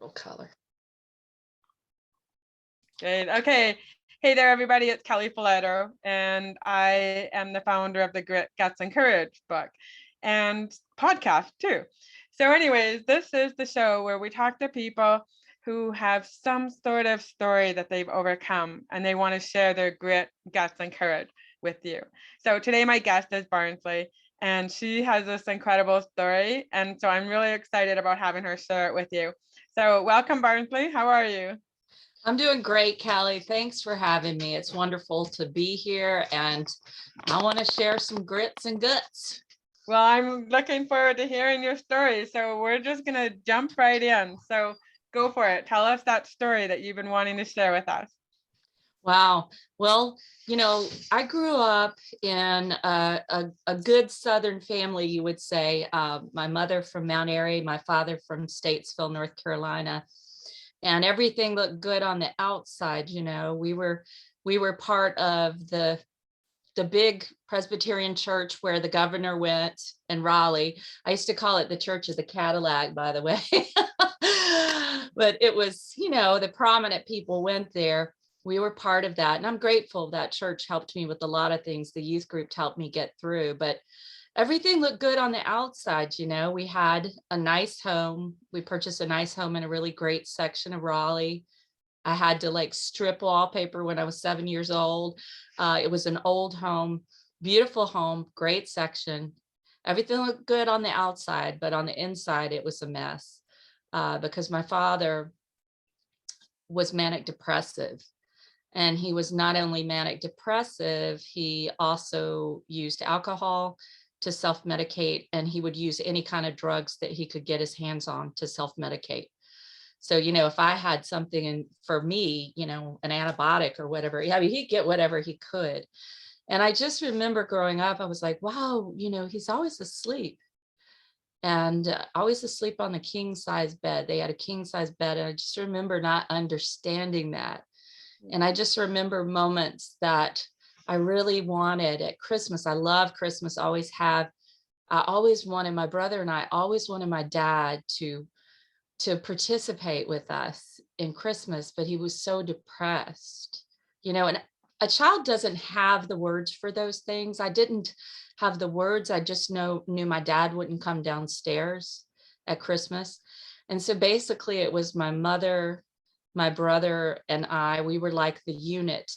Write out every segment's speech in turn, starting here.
little color. Great. Okay. Hey there, everybody. It's Kelly Filetto, and I am the founder of the Grit, Guts, and Courage book and podcast too. So anyways, this is the show where we talk to people who have some sort of story that they've overcome and they want to share their grit, guts, and courage with you. So today my guest is Barnsley, and she has this incredible story. And so I'm really excited about having her share it with you. So welcome, Barnsley. How are you? I'm doing great, Callie. Thanks for having me. It's wonderful to be here, and I want to share some grits and guts. Well, I'm looking forward to hearing your story. So we're just going to jump right in. So go for it. Tell us that story that you've been wanting to share with us. Wow. Well, I grew up in a good Southern family, you would say. My mother from Mount Airy, my father from Statesville, North Carolina. And everything looked good on the outside. We were part of the big Presbyterian church where the governor went in Raleigh. I used to call it the Church of the Cadillac, by the way. But it was, the prominent people went there. We were part of that. And I'm grateful that church helped me with a lot of things. The youth group helped me get through, but everything looked good on the outside. We had a nice home. We purchased a nice home in a really great section of Raleigh. I had to strip wallpaper when I was 7 years old. It was an old home, beautiful home, great section. Everything looked good on the outside, but on the inside, it was a mess because my father was manic depressive. And he was not only manic depressive, he also used alcohol to self-medicate, and he would use any kind of drugs that he could get his hands on to self-medicate. So, if I had something for me, an antibiotic or whatever, he'd get whatever he could. And I just remember growing up, I was like, wow, he's always asleep. And always asleep on the king size bed. They had a king size bed. And I just remember not understanding that. And I just remember moments that I really wanted at Christmas. I love Christmas, always have. I always wanted, my brother and I always wanted my dad to participate with us in Christmas, but he was so depressed, and a child doesn't have the words for those things. I didn't have the words. I just knew my dad wouldn't come downstairs at Christmas. And so basically it was my mother, my brother, and we were like the unit.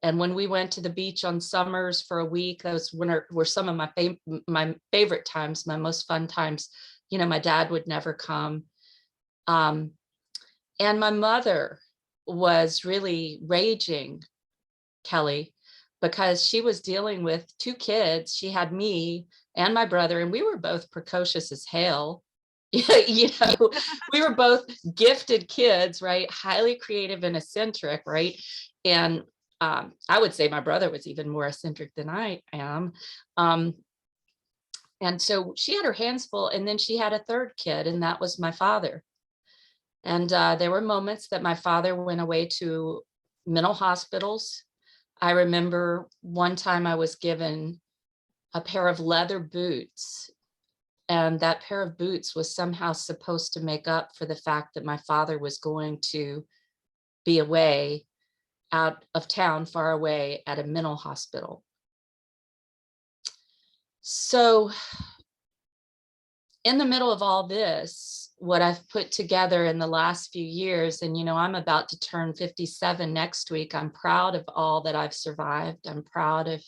And when we went to the beach on summers for a week, those were some of my favorite times, my most fun times. My dad would never come. And my mother was really raging, Kelly, because she was dealing with 2 kids. She had me and my brother, and we were both precocious as hell. We were both gifted kids, right? Highly creative and eccentric, right? And I would say my brother was even more eccentric than I am. And so she had her hands full, and then she had a 3rd kid, and that was my father. And there were moments that my father went away to mental hospitals. I remember one time I was given a pair of leather boots, and that pair of boots was somehow supposed to make up for the fact that my father was going to be away, out of town, far away at a mental hospital. So in the middle of all this, what I've put together in the last few years, and I'm about to turn 57 next week. I'm proud of all that I've survived. I'm proud of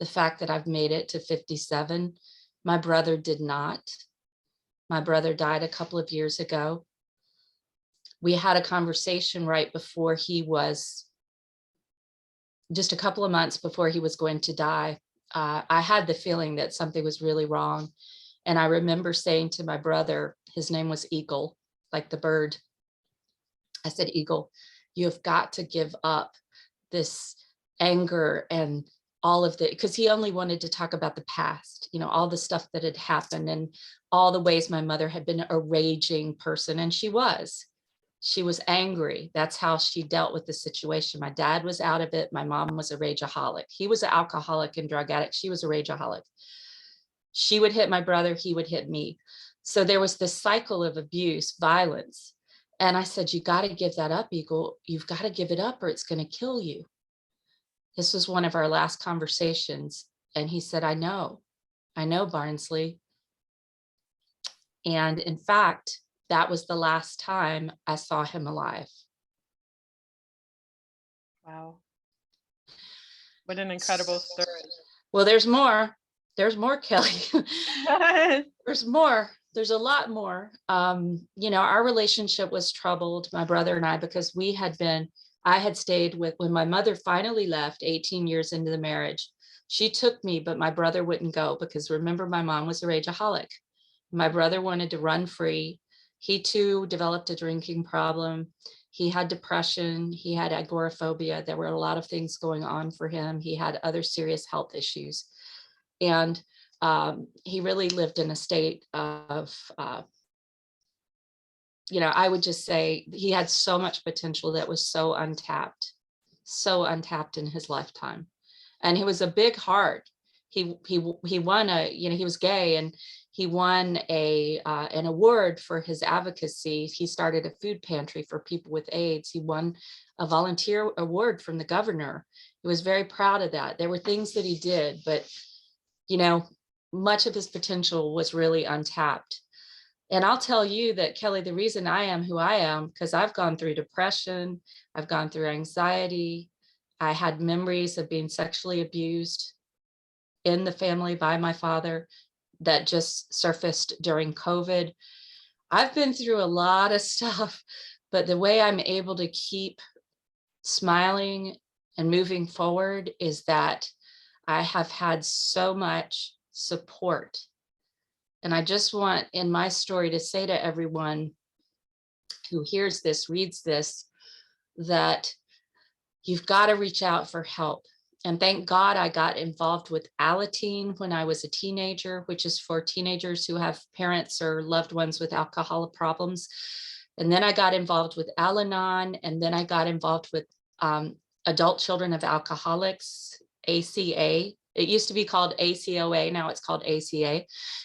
the fact that I've made it to 57. My brother did not. My brother died a couple of years ago. We had a conversation right before he was, just a couple of months before he was going to die. I had the feeling that something was really wrong. And I remember saying to my brother, his name was Eagle, like the bird. I said, Eagle, you have got to give up this anger and all of the, because he only wanted to talk about the past, all the stuff that had happened and all the ways my mother had been a raging person. And she was angry. That's how she dealt with the situation. My dad was out of it. My mom was a rageaholic. He was an alcoholic and drug addict. She was a rageaholic. She would hit my brother. He would hit me. So there was this cycle of abuse, violence. And I said, you got to give that up, Eagle. You've got to give it up or it's going to kill you. This was one of our last conversations. And he said, I know, Barnsley. And in fact, that was the last time I saw him alive. Wow. What an incredible story. Well, there's more. There's more, Kelly. There's more. There's a lot more. Our relationship was troubled, my brother and I, because I had stayed with, when my mother finally left 18 years into the marriage, she took me, but my brother wouldn't go because remember, my mom was a rageaholic. My brother wanted to run free. He too developed a drinking problem. He had depression. He had agoraphobia. There were a lot of things going on for him. He had other serious health issues. And he really lived in a state of, I would just say he had so much potential that was so untapped in his lifetime. And he was a big heart. He won he was gay, and he won an award for his advocacy. He started a food pantry for people with AIDS. He won a volunteer award from the governor. He was very proud of that. There were things that he did, but much of his potential was really untapped. And I'll tell you that, Kelly, the reason I am who I am, because I've gone through depression, I've gone through anxiety. I had memories of being sexually abused in the family by my father that just surfaced during COVID. I've been through a lot of stuff, but the way I'm able to keep smiling and moving forward is that I have had so much support. And I just want in my story to say to everyone who hears this, reads this, that you've got to reach out for help. And thank God I got involved with Alateen when I was a teenager, which is for teenagers who have parents or loved ones with alcohol problems. And then I got involved with Al-Anon, and then I got involved with Adult Children of Alcoholics, ACA. It used to be called ACOA, now it's called ACA.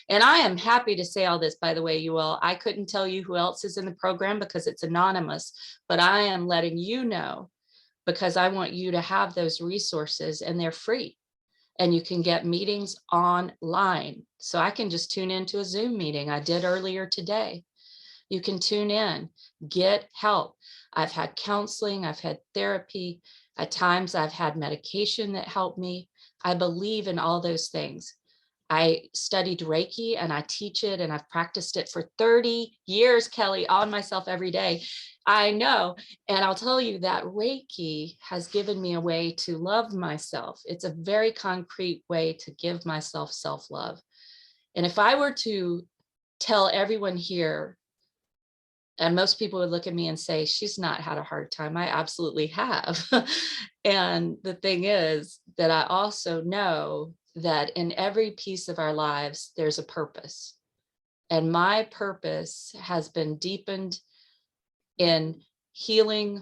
And I am happy to say all this, by the way, you all. I couldn't tell you who else is in the program because it's anonymous, but I am letting you know because I want you to have those resources, and they're free. And you can get meetings online. So I can just tune into a Zoom meeting I did earlier today. You can tune in, get help. I've had counseling, I've had therapy. At times I've had medication that helped me. I believe in all those things. I studied Reiki and I teach it, and I've practiced it for 30 years, Kelly, on myself every day. I know. And I'll tell you that Reiki has given me a way to love myself. It's a very concrete way to give myself self-love. And if I were to tell everyone here, and most people would look at me and say, she's not had a hard time. I absolutely have. And the thing is that I also know that in every piece of our lives, there's a purpose. And my purpose has been deepened in healing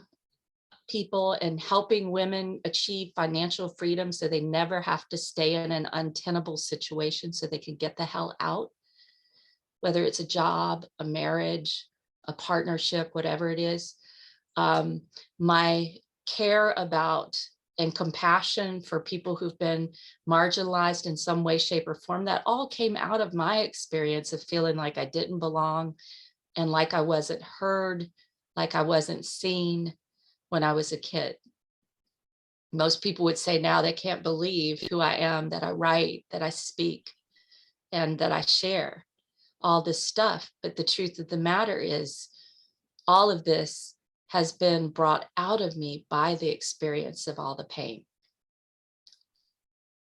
people and helping women achieve financial freedom so they never have to stay in an untenable situation, so they can get the hell out, whether it's a job, a marriage, a partnership, whatever it is. My care about and compassion for people who've been marginalized in some way, shape, or form, that all came out of my experience of feeling like I didn't belong and like I wasn't heard, like I wasn't seen when I was a kid. Most people would say now they can't believe who I am, that I write, that I speak, and that I share all this stuff. But the truth of the matter is, all of this has been brought out of me by the experience of all the pain.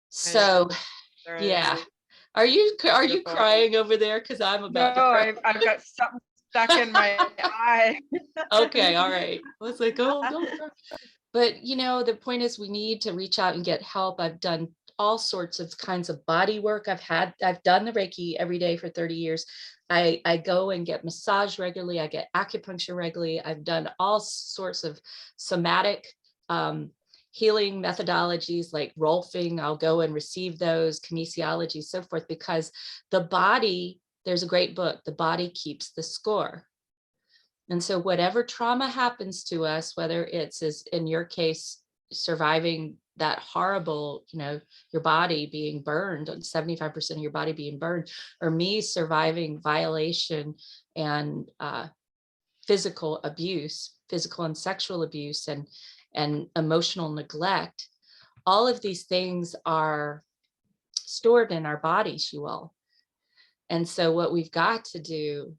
So, yeah. Are you crying over there? Because I'm about to cry. I've got something stuck in my eye. Okay, all right. I was like, oh, don't cry. But the point is, we need to reach out and get help. I've done all sorts of kinds of body work. I've done the Reiki every day for 30 years. I go and get massage regularly. I get acupuncture regularly. I've done all sorts of somatic healing methodologies like Rolfing. I'll go and receive those, kinesiology, so forth, because the body, there's a great book, The Body Keeps the Score. And so whatever trauma happens to us, whether it's, as in your case, surviving that horrible, your body being burned, 75% of your body being burned, or me surviving violation and physical abuse, physical and sexual abuse, and emotional neglect, all of these things are stored in our bodies, you all. And so what we've got to do,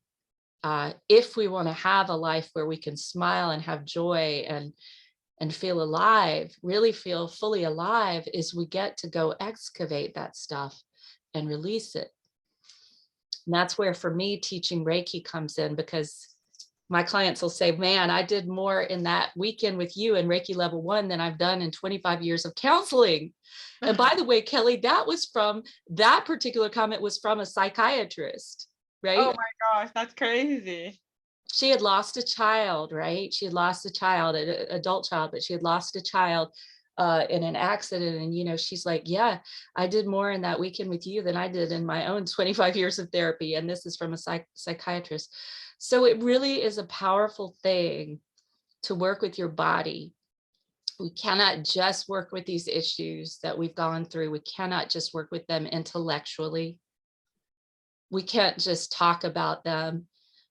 if we want to have a life where we can smile and have joy and feel alive, really feel fully alive, is we get to go excavate that stuff and release it. And that's where, for me, teaching Reiki comes in, because my clients will say, man, I did more in that weekend with you in Reiki level 1 than I've done in 25 years of counseling. And by the way, Kelly, that particular comment was from a psychiatrist, right? Oh my gosh, that's crazy. She had lost a child, right? She had lost a child, an adult child, but she had lost a child in an accident. And, she's like, yeah, I did more in that weekend with you than I did in my own 25 years of therapy. And this is from a psychiatrist. So it really is a powerful thing to work with your body. We cannot just work with these issues that we've gone through. We cannot just work with them intellectually. We can't just talk about them.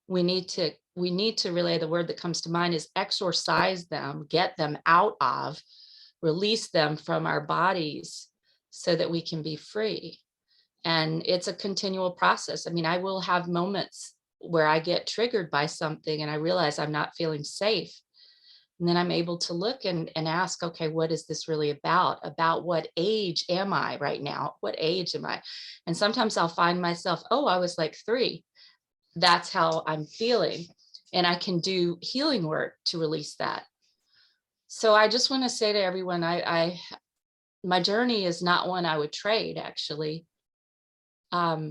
We need to relay, the word that comes to mind is exorcise them, get them out of, release them from our bodies so that we can be free. And it's a continual process. I mean, I will have moments where I get triggered by something and I realize I'm not feeling safe. And then I'm able to look and ask, okay, what is this really about? About what age am I right now? What age am I? And sometimes I'll find myself, oh, I was like 3. That's how I'm feeling. And I can do healing work to release that. So I just want to say to everyone, my journey is not one I would trade, actually. I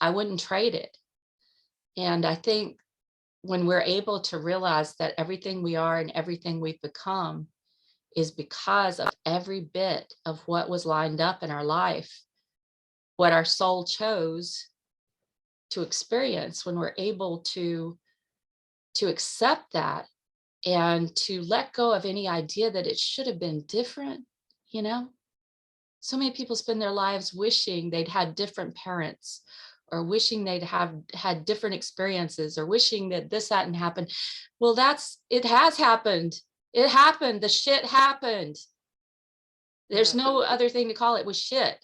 wouldn't trade it. And I think when we're able to realize that everything we are and everything we've become is because of every bit of what was lined up in our life, what our soul chose to experience, when we're able to accept that and to let go of any idea that it should have been different. So many people spend their lives wishing they'd had different parents, or wishing they'd have had different experiences, or wishing that this hadn't happened. Well, it has happened. It happened. The shit happened. There's no other thing to call it. Was shit.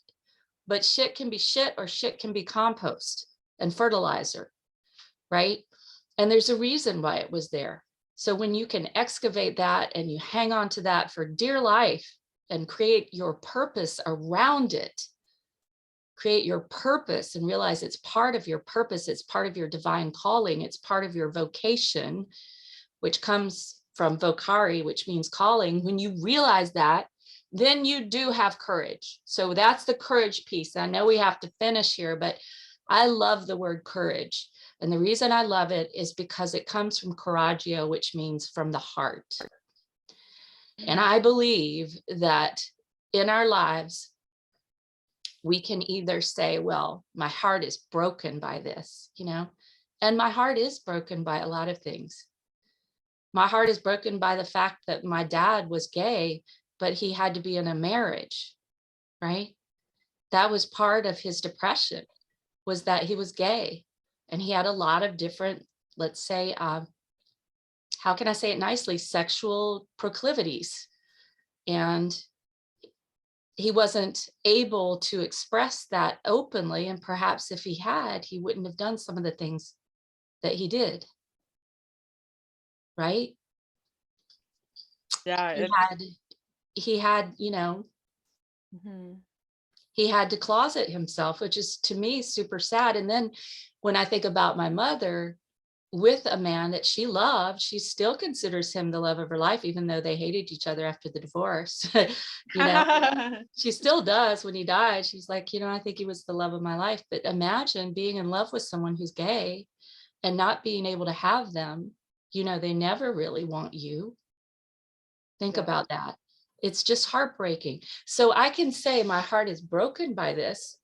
But shit can be shit, or shit can be compost and fertilizer, right? And there's a reason why it was there. So when you can excavate that and you hang on to that for dear life and create your purpose around it, create your purpose and realize it's part of your purpose, it's part of your divine calling, it's part of your vocation, which comes from vocari, which means calling. When you realize that, then you do have courage. So that's the courage piece. I know we have to finish here, but I love the word courage. And the reason I love it is because it comes from coraggio, which means from the heart. And I believe that in our lives, we can either say, well, my heart is broken by this, and my heart is broken by a lot of things. My heart is broken by the fact that my dad was gay, but he had to be in a marriage, right? That was part of his depression, was that he was gay. And he had a lot of different, let's say, how can I say it nicely, sexual proclivities. And he wasn't able to express that openly. And perhaps if he had, he wouldn't have done some of the things that he did. Right? Yeah. He had, he had to closet himself, which is, to me, super sad. And then when I think about my mother with a man that she loved, she still considers him the love of her life, even though they hated each other after the divorce. She still does. When he died, she's like, I think he was the love of my life. But imagine being in love with someone who's gay and not being able to have them. They never really want you. Think about that. It's just heartbreaking. So I can say my heart is broken by this,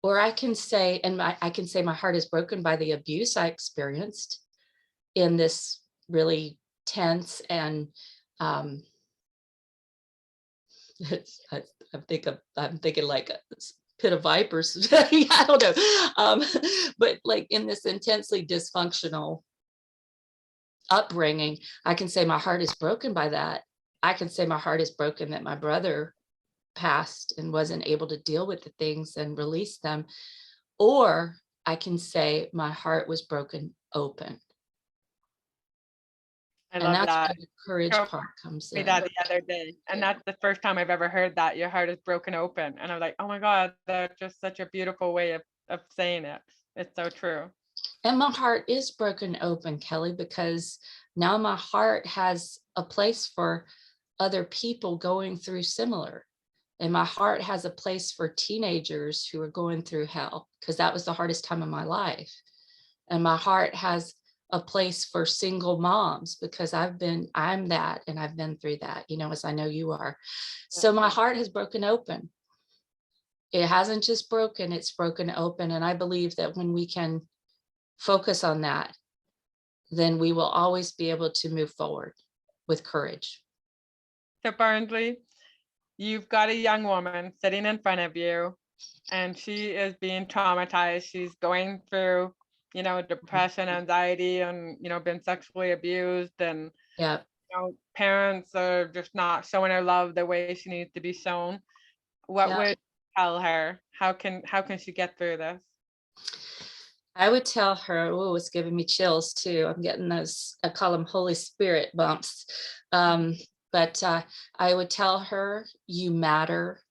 or I can say, my heart is broken by the abuse I experienced. in this really tense and I'm thinking like a pit of vipers. I don't know, but like in this intensely dysfunctional upbringing, I can say my heart is broken by that. I can say my heart is broken that my brother passed and wasn't able to deal with the things and release them. Or I can say my heart was broken open. I And love that's that. where the courage Told part comes me in. that the other day, and that's the first time I've ever heard that your heart is broken open. And I'm like, oh my God, that's just such a beautiful way of saying it. It's so true. And my heart is broken open, Kelly, because now my heart has a place for other people going through similar. And my heart has a place for teenagers who are going through hell, because that was the hardest time of my life. And my heart has a place for single moms, because I'm that, and I've been through that, as I know you are. So my heart has broken open. It hasn't just broken, it's broken open. And I believe that when we can focus on that, then we will always be able to move forward with courage. So Barnsley, you've got a young woman sitting in front of you, and she is being traumatized. She's going through, depression, anxiety, and, been sexually abused, and, Yeah. parents are just not showing her love the way she needs to be shown. What Yeah. would you tell her? How can she get through this? I would tell her, oh, it's giving me chills too. I'm getting those, I call them Holy Spirit bumps. But I would tell her, you matter.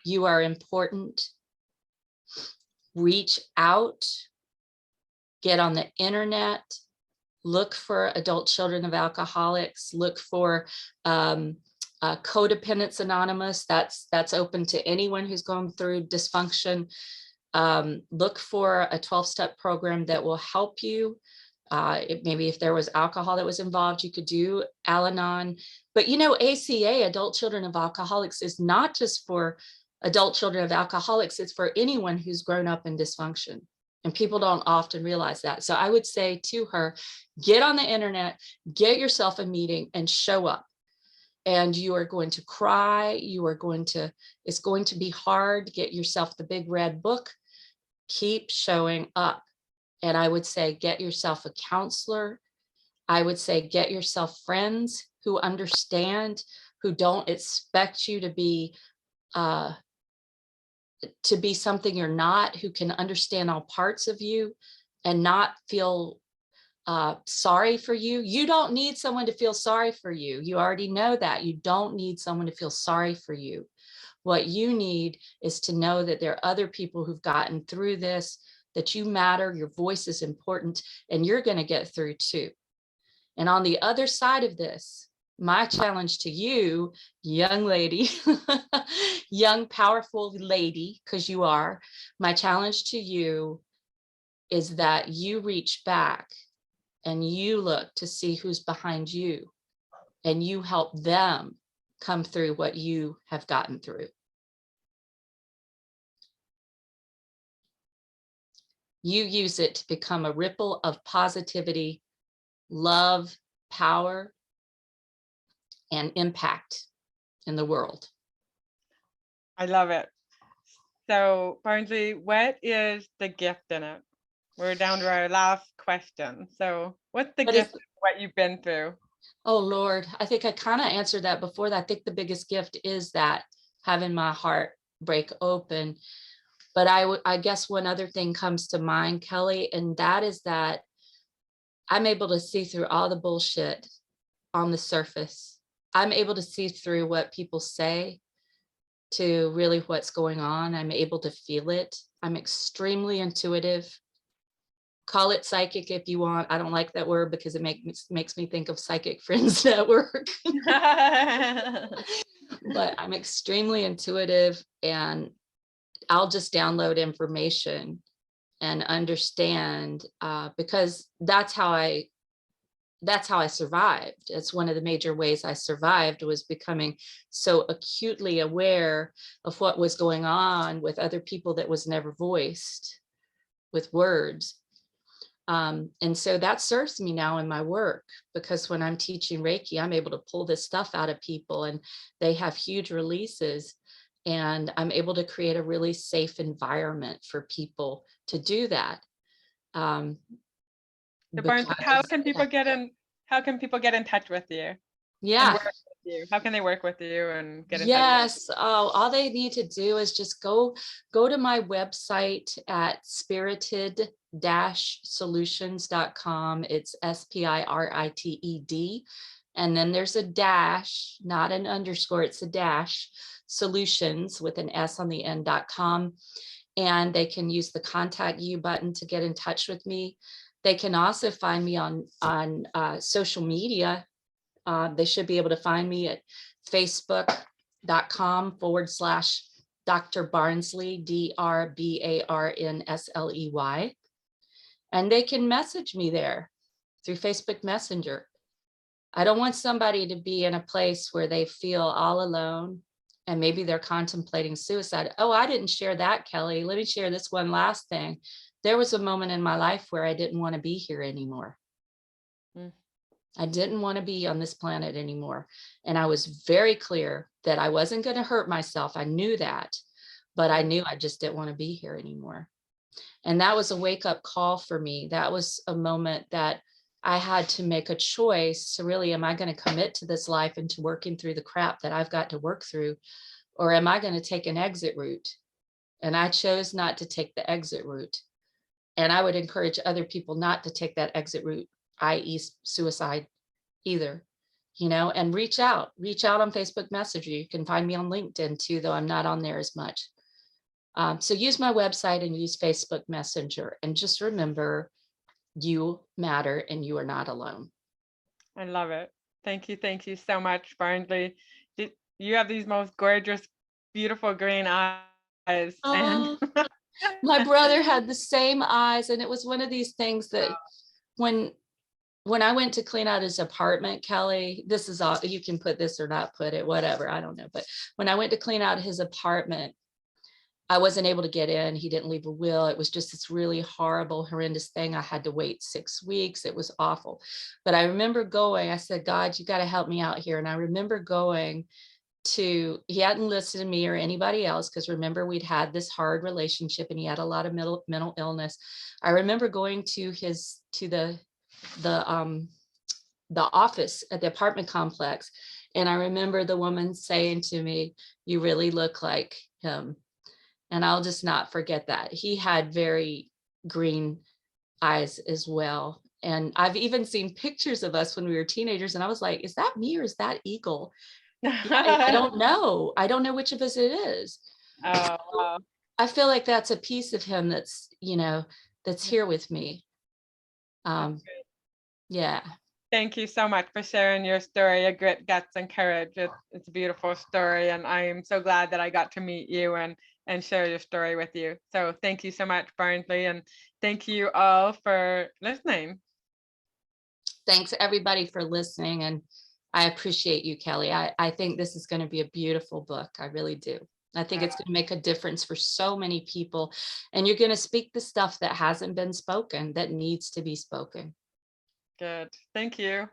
You are important. Reach out. Get on the internet. Look for adult children of alcoholics. Look for Codependence Anonymous. That's open to anyone who's going through dysfunction. Look for a 12-step program that will help you. Maybe if there was alcohol that was involved, you could do Al-Anon. But ACA, Adult Children of Alcoholics, is not just for adult children of alcoholics, it's for anyone who's grown up in dysfunction. And people don't often realize that. So I would say to her, get on the internet, get yourself a meeting, and show up. And you are going to cry. It's going to be hard. Get yourself the big red book. Keep showing up. And I would say, get yourself a counselor. I would say, get yourself friends who understand, who don't expect you to be something you're not, who can understand all parts of you and not feel sorry for you. You don't need someone to feel sorry for you. You already know that. You don't need someone to feel sorry for you. What you need is to know that there are other people who've gotten through this, that you matter, your voice is important, and you're going to get through too. And on the other side of this, my challenge to you, young lady, young, powerful lady, because you are, my challenge to you is that you reach back and you look to see who's behind you and you help them come through what you have gotten through. You use it to become a ripple of positivity, love, power, and impact in the world. I love it. So Barnsley, what is the gift in it? We're down to our last question. So what's the gift of what you've been through? Oh, Lord, I think I kind of answered that before. I think the biggest gift is that having my heart break open. But I guess one other thing comes to mind, Kelly, and that is that I'm able to see through all the bullshit on the surface. I'm able to see through what people say to really what's going on. I'm able to feel it. I'm extremely intuitive. Call it psychic if you want. I don't like that word because it makes me think of Psychic Friends Network. But I'm extremely intuitive, and I'll just download information and understand because that's how I survived. It's one of the major ways I survived, was becoming so acutely aware of what was going on with other people that was never voiced with words. And so that serves me now in my work, because when I'm teaching Reiki, I'm able to pull this stuff out of people and they have huge releases. And I'm able to create a really safe environment for people to do that. Um, So Barnsley, how because, can people get in? How can people get in touch with you and yeah, work with you? How can they work with you and get in touch? yes. Oh, all they need to do is just go to my website at spirited-solutions.com. It's SPIRITED. And then there's a dash, not an underscore, it's a dash, solutions with an S on the end.com. And they can use the contact you button to get in touch with me. They can also find me on social media. They should be able to find me at facebook.com/Dr. Barnsley, DRBARNSLEY. And they can message me there through Facebook Messenger. I don't want somebody to be in a place where they feel all alone and maybe they're contemplating suicide. Oh, I didn't share that, Kelly. Let me share this one last thing. There was a moment in my life where I didn't want to be here anymore. I didn't want to be on this planet anymore. And I was very clear that I wasn't going to hurt myself. I knew that, but I knew I just didn't want to be here anymore. And that was a wake-up call for me. That was a moment that I had to make a choice to really, am I going to commit to this life and to working through the crap that I've got to work through? Or am I going to take an exit route? And I chose not to take the exit route. And I would encourage other people not to take that exit route, i.e. suicide either, and reach out on Facebook Messenger. You can find me on LinkedIn too, though I'm not on there as much. So use my website and use Facebook Messenger. And just remember, you matter and you are not alone. I love it. Thank you. Thank you so much, Barnsley. You have these most gorgeous, beautiful green eyes. Oh, And my brother had the same eyes. And it was one of these things that when I went to clean out his apartment, Kelly, this is all, you can put this or not put it, whatever, I don't know. But when I went to clean out his apartment, I wasn't able to get in. He didn't leave a will. It was just this really horrible, horrendous thing. I had to wait 6 weeks. It was awful. But I remember going, I said, God, you got to help me out here. And I remember going to, he hadn't listed me or anybody else, because remember, we'd had this hard relationship and he had a lot of mental illness. I remember going to the office at the apartment complex. And I remember the woman saying to me, you really look like him. And I'll just not forget that. He had very green eyes as well. And I've even seen pictures of us when we were teenagers. And I was like, is that me or is that Eagle? I don't know. I don't know which of us it is. Oh, wow. I feel like that's a piece of him that's, that's here with me. Yeah. Thank you so much for sharing your story of grit, guts, and courage. It's a beautiful story, and I am so glad that I got to meet you and share your story with you. So thank you so much, Barnsley, and thank you all for listening. Thanks everybody for listening, and I appreciate you, Kelly. I think this is going to be a beautiful book. I really do. I think it's going to make a difference for so many people, and you're going to speak the stuff that hasn't been spoken, that needs to be spoken. Good. Thank you.